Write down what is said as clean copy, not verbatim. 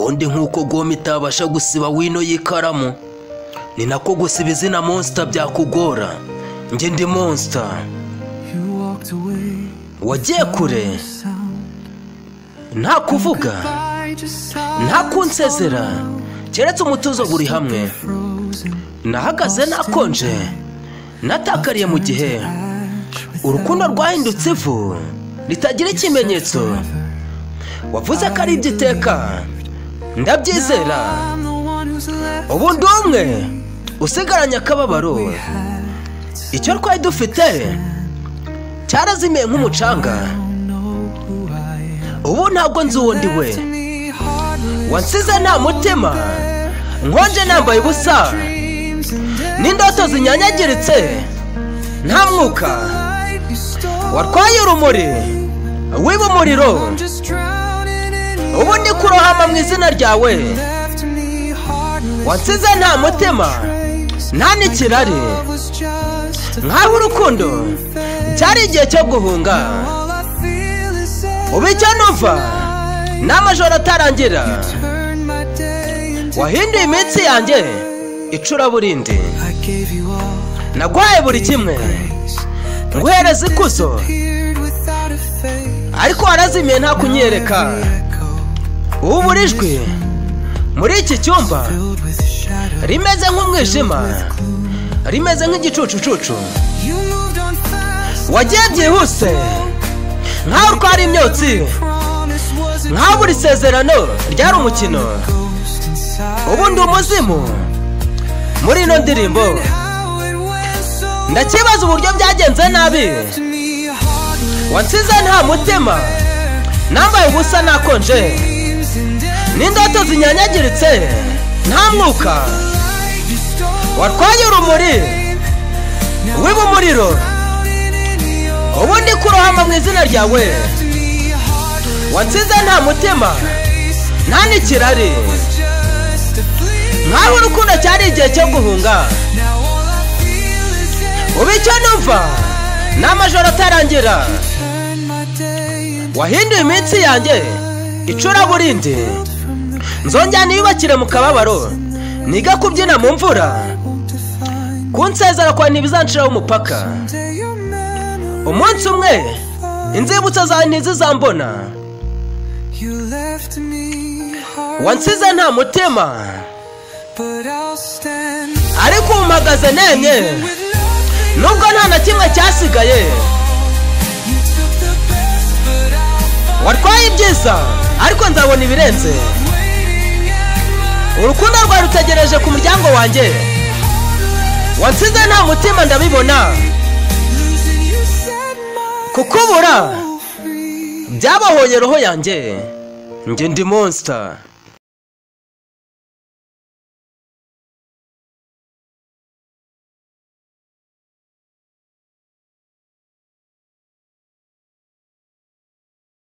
ubundi nk'uko goma itabasha gusiba wino y'ikaramu ni nako gusiba izina monster byakugora. Njye ndi monster. Wagiye kure nta kuvuga nta kunsezera keretse umutuzo buri hamwe. Nahagaze nakonje natakariye mu gihe urukundo rwahindutse ivu ritagira ikimenyetso. Wavuze ko ari ibyiteka ndabyizera. Ubu ndi umwe usigaranye akababaro. Icyo twari dufite cyarazimiye nk'umucanga. Ubu ntabwo nzi uwo ndi we. Wansize nta mutima nkonje nambaye ubusa n'indoto zinyanyagiritse nta mwuka. Watwaye urumuri wiba umuriro. Ubu ndi kurohama mu izina ryawe. Wansize nta mutima nta n'ikirari nk'aho urukundo cyari igihe cyo guhunga. Ubu icyo numva ni amajoro atarangira. Wahinduye iminsi yanjye icuraburindi. Naguhaye buri kimwe nguhereza ikuzo ariko warazimiye nta kunyereka. Ubu burijwe muri iki cyumba rimeze nk'umwijima rimeze nk'igicucucucu. Wagiye byihuse nkaho urwara imyotsi nkaho buri sezerano ryari umukino. Ubu ndi umuzimu muri ino ndirimbo. Ndakibaza uburyo byagenze nabi. Wansize nta mutima nambaye ubusa nakonje n'indoto zinyanyagiritse nta mwuka. Watwaye urumuri wiba umuriro. Ubu ndi kurohama mu izina ryawe. Wansize nta mutima nta n'ikirari nk'aho urukundo cyari igihe cyo guhunga. Ubu icyo numva ni amajoro atarangira. Wahinduye iminsi yanjye icuraburindi. Nzongera niyubakire mu kababaro niga kubyina mu mvura. Kunsezera kwa ntibizanshiraho umupaka. Umunsi umwe inzibutso zawe ntizizambona. Wansize nta mutima ariko umpagaze nemye nubwo nta na kimwe cyasigaye. Watwaye ibyiza ariko nzabona ibirenze. Urukundo rwawe rutegereje ku muryango wanjye. Wansize nta mutima ndabibona. Kukubura byabahoye roho yanjye. Njye ndi monster.